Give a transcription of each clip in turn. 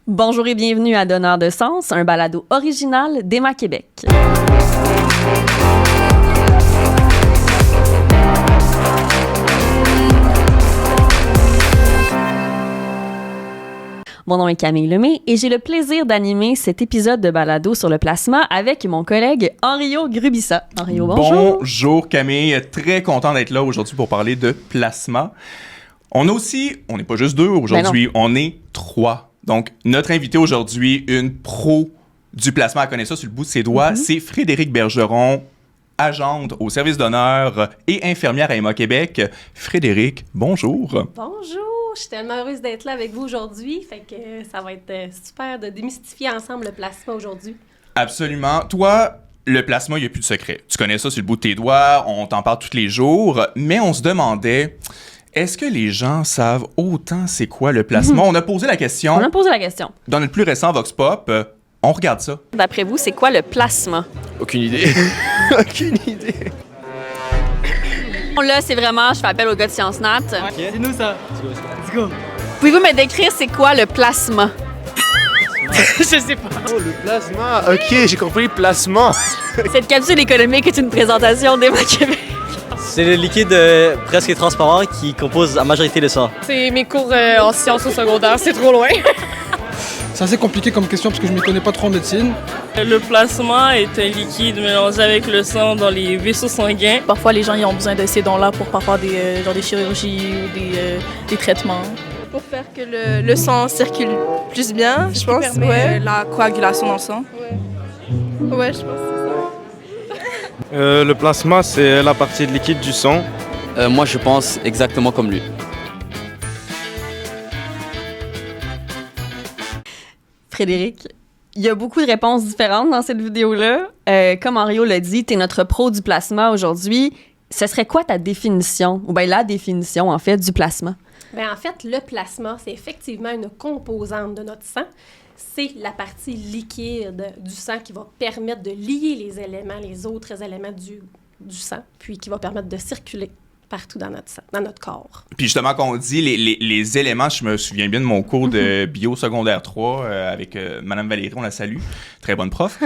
Bonjour et bienvenue à Donneur de sens, un balado original d'Emma Québec. Mon nom est Camille Lemay et j'ai le plaisir d'animer cet épisode de balado sur le plasma avec mon collègue Henrio Grubissa. Henrio, bonjour. Bonjour Camille, très content d'être là aujourd'hui pour parler de plasma. On n'est pas juste deux aujourd'hui, on est trois. Donc, notre invité aujourd'hui, une pro du plasma, elle connaît ça sur le bout de ses doigts, c'est Frédérique Bergeron, agente au service d'honneur et infirmière à Emma Québec. Frédérique, bonjour. Bonjour, je suis tellement heureuse d'être là avec vous aujourd'hui, fait que ça va être super de démystifier ensemble le plasma aujourd'hui. Absolument. Toi, le plasma, il n'y a plus de secret. Tu connais ça sur le bout de tes doigts, on t'en parle tous les jours, mais on se demandait... Est-ce que les gens savent autant c'est quoi le plasma? On a posé la question. Dans notre plus récent Vox Pop, on regarde ça. D'après vous, c'est quoi le plasma? Aucune idée. Aucune idée. Là, c'est vraiment, je fais appel au gars de Sciences Nat. Okay. Dis-nous ça. Let's go. Pouvez-vous me décrire c'est quoi le plasma? Je sais pas. Oh, le plasma. OK, j'ai compris, plasma. Cette capsule économique est une présentation d'Emma Québec. C'est le liquide presque transparent qui compose la majorité du sang. C'est mes cours en sciences au secondaire, c'est trop loin. C'est assez compliqué comme question parce que je ne m'y connais pas trop en médecine. Le plasma est un liquide mélangé avec le sang dans les vaisseaux sanguins. Parfois, les gens ils ont besoin de ces dons-là pour faire des chirurgies ou des traitements. Pour faire que le sang circule plus bien, je pense. Permet la coagulation dans le sang. Ouais, je pense. Le plasma, c'est la partie liquide du sang. Moi, je pense exactement comme lui. Frédérique, il y a beaucoup de réponses différentes dans cette vidéo-là. Comme Henrio l'a dit, tu es notre pro du plasma aujourd'hui. Ce serait quoi ta définition, ou bien la définition, en fait, du plasma? Bien, en fait, le plasma, c'est effectivement une composante de notre sang. C'est la partie liquide du sang qui va permettre de lier les autres éléments du sang, puis qui va permettre de circuler partout dans notre sang, dans notre corps. Puis justement, quand on dit les éléments, je me souviens bien de mon cours de bio secondaire 3 avec Madame Valérie, on la salue, très bonne prof.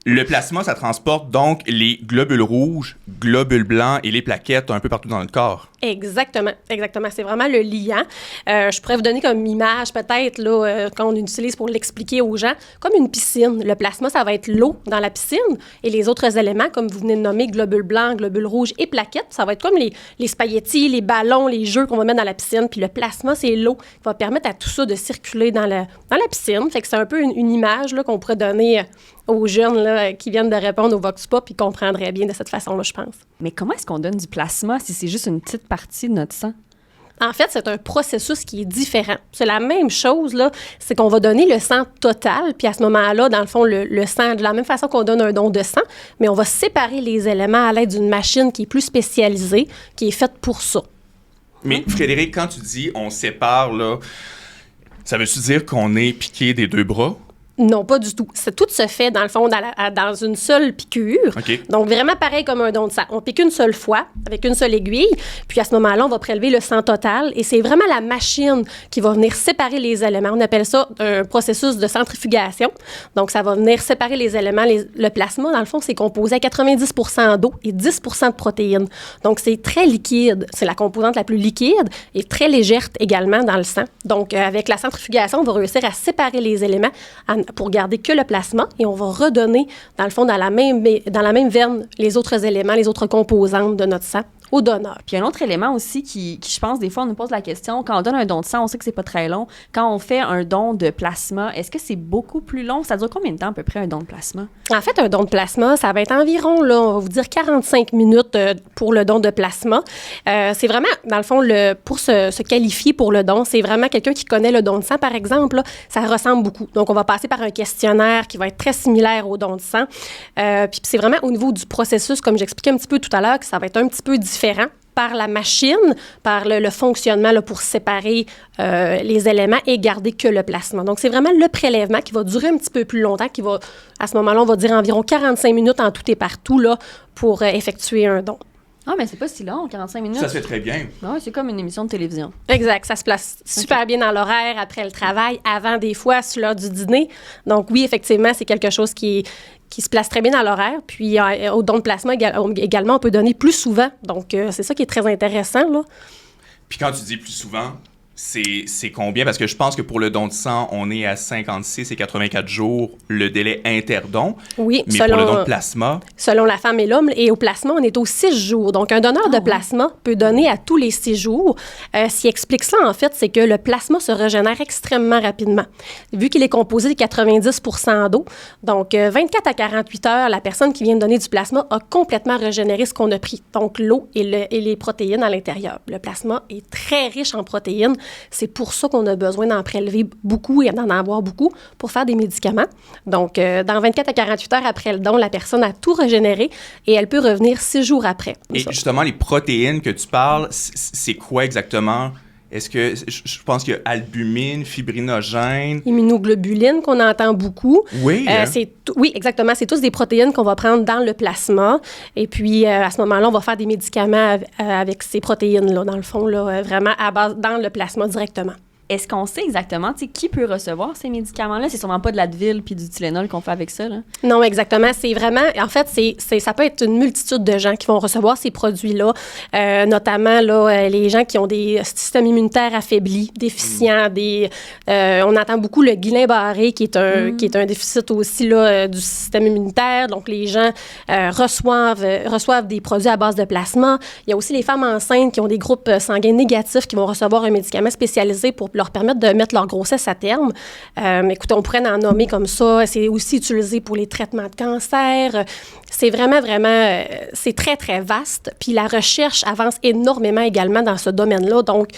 Le plasma, ça transporte donc les globules rouges, globules blancs et les plaquettes un peu partout dans notre corps. Exactement. C'est vraiment le liant. Je pourrais vous donner comme image, peut-être, là, quand on l'utilise pour l'expliquer aux gens, comme une piscine. Le plasma, ça va être l'eau dans la piscine et les autres éléments, comme vous venez de nommer, globules blancs, globules rouges et plaquettes, ça va être comme les spaghettis, les ballons, les jeux qu'on va mettre dans la piscine. Puis le plasma, c'est l'eau qui va permettre à tout ça de circuler dans la piscine. Fait que c'est un peu une image là, qu'on pourrait donner aux jeunes là, qui viennent de répondre au Vox Pop, ils comprendraient bien de cette façon-là, je pense. Mais comment est-ce qu'on donne du plasma si c'est juste une petite partie de notre sang? En fait, c'est un processus qui est différent. C'est la même chose, là, c'est qu'on va donner le sang total, puis à ce moment-là, dans le fond, le sang, de la même façon qu'on donne un don de sang, mais on va séparer les éléments à l'aide d'une machine qui est plus spécialisée, qui est faite pour ça. Mais Frédéric, quand tu dis on sépare, là, ça veut-tu dire qu'on est piqué des deux bras? Non, pas du tout. Tout se fait, dans le fond, dans une seule piqûre. Okay. Donc, vraiment pareil comme un don de sang. On pique une seule fois, avec une seule aiguille, puis à ce moment-là, on va prélever le sang total, et c'est vraiment la machine qui va venir séparer les éléments. On appelle ça un processus de centrifugation. Donc, ça va venir séparer les éléments. Le plasma, dans le fond, c'est composé à 90% d'eau et 10% de protéines. Donc, c'est très liquide. C'est la composante la plus liquide et très légère également dans le sang. Donc, avec la centrifugation, on va réussir à séparer les éléments pour garder que le plasma, et on va redonner, dans le fond, dans la même veine, les autres éléments, les autres composantes de notre sang au donneur. Puis un autre élément aussi qui, je pense, des fois, on nous pose la question, quand on donne un don de sang, on sait que c'est pas très long. Quand on fait un don de plasma, est-ce que c'est beaucoup plus long? Ça dure combien de temps, à peu près, un don de plasma? En fait, un don de plasma, ça va être environ, là, on va vous dire 45 minutes pour le don de plasma. C'est vraiment, dans le fond, pour se qualifier pour le don, c'est vraiment quelqu'un qui connaît le don de sang, par exemple, là, ça ressemble beaucoup. Donc, on va passer par un questionnaire qui va être très similaire au don de sang. Puis c'est vraiment au niveau du processus, comme j'expliquais un petit peu tout à l'heure, que ça va être un petit peu différent par la machine, par le fonctionnement là, pour séparer les éléments et garder que le plasma. Donc, c'est vraiment le prélèvement qui va durer un petit peu plus longtemps, qui va, à ce moment-là, on va dire environ 45 minutes en tout et partout là, pour effectuer un don. Ah, mais c'est pas si long, 45 minutes. Ça se fait très bien. Ouais, c'est comme une émission de télévision. Exact. Ça se place super bien dans l'horaire, après le travail, avant des fois, sur l'heure du dîner. Donc oui, effectivement, c'est quelque chose qui se place très bien dans l'horaire. Puis au don de plasma, également, on peut donner plus souvent. Donc c'est ça qui est très intéressant, là. Puis quand tu dis plus souvent, c'est combien? Parce que je pense que pour le don de sang, on est à 56 et 84 jours, le délai interdon. Oui, mais pour le don de plasma... Selon la femme et l'homme. Et au plasma, on est aux 6 jours. Donc, un donneur de plasma peut donner à tous les 6 jours. Ce qui explique ça, en fait, c'est que le plasma se régénère extrêmement rapidement. Vu qu'il est composé de 90 % d'eau, donc 24 à 48 heures, la personne qui vient de donner du plasma a complètement régénéré ce qu'on a pris. Donc, l'eau et les protéines à l'intérieur. Le plasma est très riche en protéines. C'est pour ça qu'on a besoin d'en prélever beaucoup et d'en avoir beaucoup pour faire des médicaments. Donc, dans 24 à 48 heures après le don, la personne a tout régénéré et elle peut revenir 6 jours après. Et justement, les protéines que tu parles, c'est quoi exactement? Est-ce que, je pense qu'il y a albumine, fibrinogène... Immunoglobuline qu'on entend beaucoup. Oui. Oui, exactement. C'est tous des protéines qu'on va prendre dans le plasma. Et puis, à ce moment-là, on va faire des médicaments avec ces protéines-là, dans le fond, là, vraiment à base dans le plasma directement. Est-ce qu'on sait exactement qui peut recevoir ces médicaments-là? C'est sûrement pas de l'Advil puis du Tylenol qu'on fait avec ça, là. Non, exactement. C'est vraiment... En fait, ça peut être une multitude de gens qui vont recevoir ces produits-là, notamment là, les gens qui ont des systèmes immunitaires affaiblis, déficients, on entend beaucoup le Guillain-Barré, qui est un déficit aussi là, du système immunitaire. Donc, les gens reçoivent des produits à base de plasma. Il y a aussi les femmes enceintes qui ont des groupes sanguins négatifs qui vont recevoir un médicament spécialisé pour leur permettre de mettre leur grossesse à terme. Écoutez, on pourrait en nommer comme ça. C'est aussi utilisé pour les traitements de cancer. C'est vraiment, c'est très, très vaste. Puis la recherche avance énormément également dans ce domaine-là. Donc,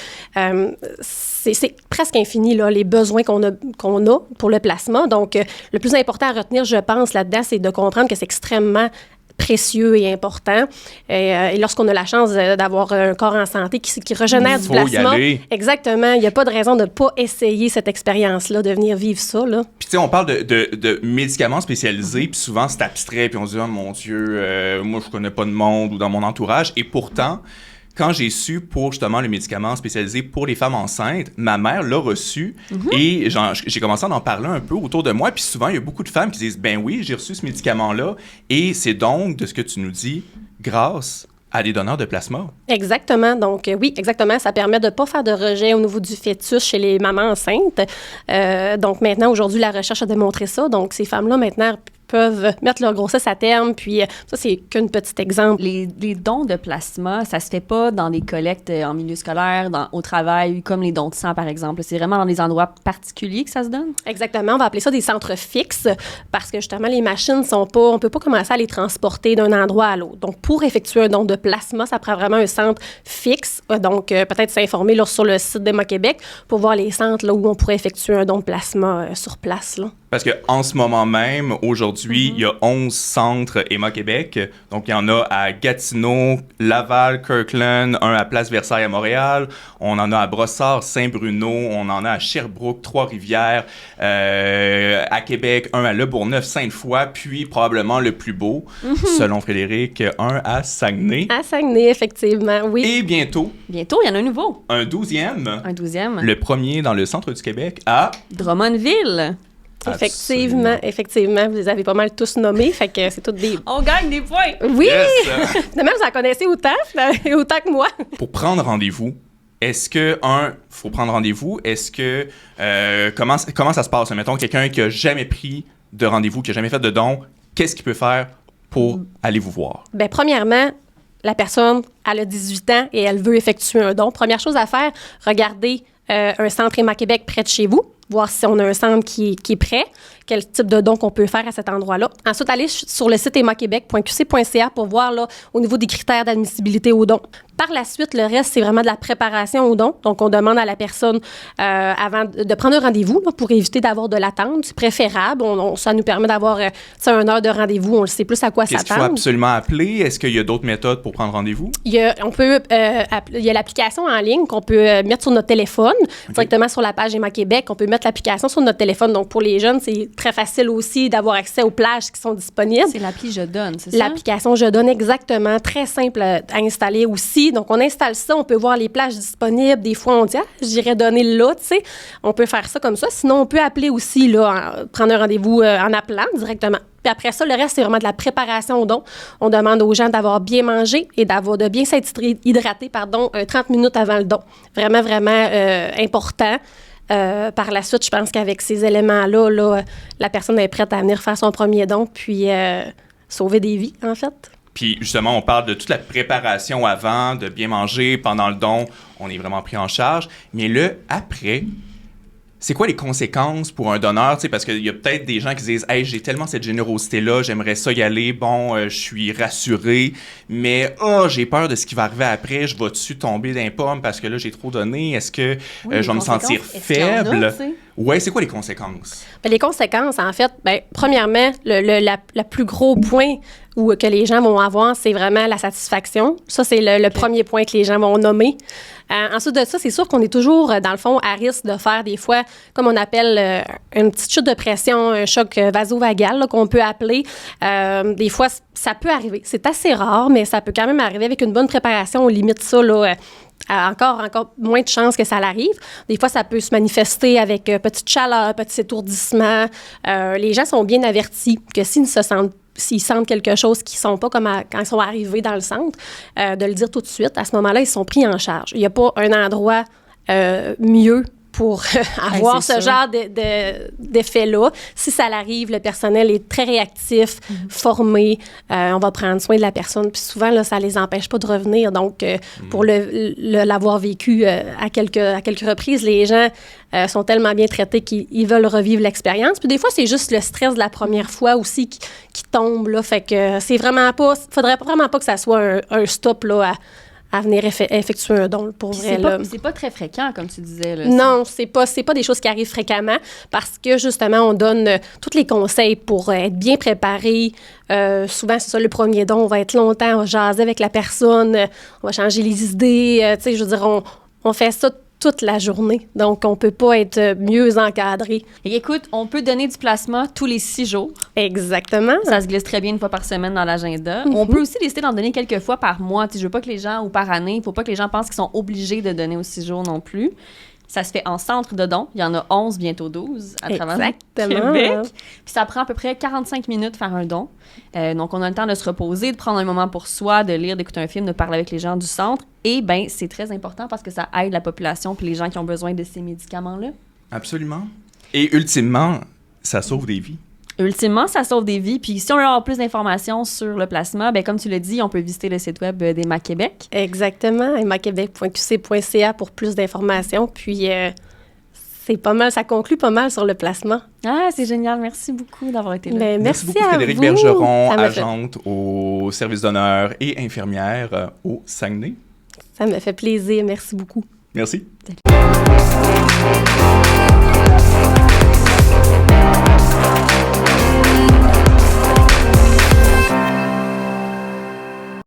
c'est presque infini, là, les besoins qu'on a pour le plasma. Donc, le plus important à retenir, je pense, là-dedans, c'est de comprendre que c'est extrêmement précieux et important. Et lorsqu'on a la chance d'avoir un corps en santé qui régénère du plasma, y aller. Exactement, il n'y a pas de raison de ne pas essayer cette expérience-là, de venir vivre ça, là. Puis tu sais, on parle de médicaments spécialisés, puis souvent c'est abstrait, puis on se dit « Oh mon Dieu, moi je connais pas de monde ou dans mon entourage », et pourtant... Quand j'ai su pour justement le médicament spécialisé pour les femmes enceintes, ma mère l'a reçu et j'ai commencé à en parler un peu autour de moi. Puis souvent, il y a beaucoup de femmes qui disent « Ben oui, j'ai reçu ce médicament-là. » Et c'est donc, de ce que tu nous dis, grâce à des donneurs de plasma. Exactement. Donc, oui, exactement. Ça permet de ne pas faire de rejet au niveau du fœtus chez les mamans enceintes. Donc, maintenant, aujourd'hui, la recherche a démontré ça. Donc, ces femmes-là, maintenant, peuvent mettre leur grossesse à terme. Puis ça, c'est qu'un petit exemple. Les dons de plasma, ça se fait pas dans des collectes en milieu scolaire, au travail, comme les dons de sang, par exemple. C'est vraiment dans des endroits particuliers que ça se donne? Exactement. On va appeler ça des centres fixes parce que, justement, les machines sont pas... On peut pas commencer à les transporter d'un endroit à l'autre. Donc, pour effectuer un don de plasma, ça prend vraiment un centre fixe. Donc, peut-être s'informer là, sur le site d'Héma-Québec pour voir les centres là, où on pourrait effectuer un don de plasma sur place, là. Parce qu'en ce moment même, aujourd'hui, il y a 11 centres Héma-Québec. Donc, il y en a à Gatineau, Laval, Kirkland, un à Place Versailles à Montréal. On en a à Brossard, Saint-Bruno. On en a à Sherbrooke, Trois-Rivières. À Québec, un à Le Bourgneuf, Sainte-Foy. Puis, probablement le plus beau, selon Frédéric, un à Saguenay. À Saguenay, effectivement, oui. Et bientôt... Bientôt, il y en a un nouveau. Un 12e. Un 12e. Le premier dans le centre du Québec à... Drummondville. Effectivement, vous les avez pas mal tous nommés, fait que c'est toutes des... On gagne des points! Oui! Yes. Finalement, vous en connaissez autant que moi. Pour prendre rendez-vous, est-ce que, faut prendre rendez-vous, est-ce que, comment ça se passe? Mettons, quelqu'un qui a jamais pris de rendez-vous, qui a jamais fait de don, qu'est-ce qu'il peut faire pour aller vous voir? Bien, premièrement, la personne, elle a 18 ans et elle veut effectuer un don. Première chose à faire, regardez un centre Héma-Québec près de chez vous, voir si on a un centre qui est prêt, quel type de don qu'on peut faire à cet endroit-là. Ensuite, allez sur le site hémaquebec.qc.ca pour voir là, au niveau des critères d'admissibilité au don. Par la suite, le reste, c'est vraiment de la préparation au don. Donc, on demande à la personne avant de prendre un rendez-vous là, pour éviter d'avoir de l'attente. C'est préférable. Ça nous permet d'avoir une heure de rendez-vous. On le sait plus à quoi s'attendre. Est-ce qu'il faut absolument appeler? Est-ce qu'il y a d'autres méthodes pour prendre rendez-vous? Il y a l'application en ligne qu'on peut mettre sur notre téléphone, directement sur la page Héma-Québec. On peut mettre mettre l'application sur notre téléphone. Donc, pour les jeunes, c'est très facile aussi d'avoir accès aux plages qui sont disponibles. C'est l'appli Je Donne, c'est ça? L'application Je Donne, exactement. Très simple à installer aussi. Donc, on installe ça, on peut voir les plages disponibles. Des fois, on dit, j'irais donner là, tu sais. On peut faire ça comme ça. Sinon, on peut appeler aussi, là, prendre un rendez-vous en appelant directement. Puis après ça, le reste, c'est vraiment de la préparation au don. On demande aux gens d'avoir bien mangé et de bien s'être hydraté, 30 minutes avant le don. Vraiment, vraiment important. Par la suite, je pense qu'avec ces éléments-là, là, la personne est prête à venir faire son premier don puis sauver des vies, en fait. Puis justement, on parle de toute la préparation avant, de bien manger pendant le don. On est vraiment pris en charge. Mais le après... C'est quoi les conséquences pour un donneur? Parce qu'il y a peut-être des gens qui disent « Hey, j'ai tellement cette générosité-là, j'aimerais ça y aller, je suis rassuré, mais j'ai peur de ce qui va arriver après, je vais-tu tomber d'un pomme parce que là, j'ai trop donné? Est-ce que je vais me sentir faible? » Oui, c'est quoi les conséquences? Bien, les conséquences, en fait, premièrement, le plus gros point que les gens vont avoir, c'est vraiment la satisfaction. Ça, c'est le premier point que les gens vont nommer. Ensuite de ça, c'est sûr qu'on est toujours, dans le fond, à risque de faire des fois, comme on appelle une petite chute de pression, un choc vasovagal, là, qu'on peut appeler. Des fois, ça peut arriver. C'est assez rare, mais ça peut quand même arriver avec une bonne préparation. On limite ça, là, encore moins de chances que ça l'arrive. Des fois, ça peut se manifester avec petite chaleur, petit étourdissement. Les gens sont bien avertis que s'ils sentent quelque chose qui ne sont pas comme quand ils sont arrivés dans le centre, de le dire tout de suite. À ce moment-là, ils sont pris en charge. Il n'y a pas un endroit mieux pour avoir ce genre d'effet-là. Si ça l'arrive, le personnel est très réactif, formé. On va prendre soin de la personne. Puis souvent, là, ça ne les empêche pas de revenir. Donc, pour l'avoir vécu à quelques reprises, les gens sont tellement bien traités qu'ils veulent revivre l'expérience. Puis des fois, c'est juste le stress de la première fois aussi qui tombe. Là. Fait que c'est vraiment pas... faudrait vraiment pas que ça soit un stop là, à venir effectuer un don, pour vrai. C'est pas très fréquent, comme tu disais. Là, non, c'est pas des choses qui arrivent fréquemment parce que, justement, on donne tous les conseils pour être bien préparé. Souvent, c'est ça, le premier don, on va être longtemps, on va jaser avec la personne, on va changer les idées. Tu sais, je veux dire, on fait ça toute la journée. Donc, on peut pas être mieux encadré. Et écoute, on peut donner du plasma tous les 6 jours. Exactement. Ça se glisse très bien une fois par semaine dans l'agenda. On peut aussi décider d'en donner quelques fois par mois. Je veux pas que les gens, ou par année, il faut pas que les gens pensent qu'ils sont obligés de donner aux 6 jours non plus. Ça se fait en centre de don. Il y en a 11, bientôt 12 à travers le Québec. Puis ça prend à peu près 45 minutes de faire un don. Donc, on a le temps de se reposer, de prendre un moment pour soi, de lire, d'écouter un film, de parler avec les gens du centre. Et bien, c'est très important parce que ça aide la population puis les gens qui ont besoin de ces médicaments-là. Absolument. Et ultimement, ça sauve des vies. Ultimement, ça sauve des vies. Puis si on veut avoir plus d'informations sur le plasma, bien, comme tu l'as dit, on peut visiter le site web d'Héma Québec. Exactement, hémaquebec.qc.ca pour plus d'informations. Puis c'est pas mal, ça conclut pas mal sur le plasma. Ah, c'est génial. Merci beaucoup d'avoir été là. Mais merci beaucoup, à Frédéric vous. Bergeron, agente au service d'honneur et infirmière au Saguenay. Ça me fait plaisir. Merci beaucoup. Merci. Salut.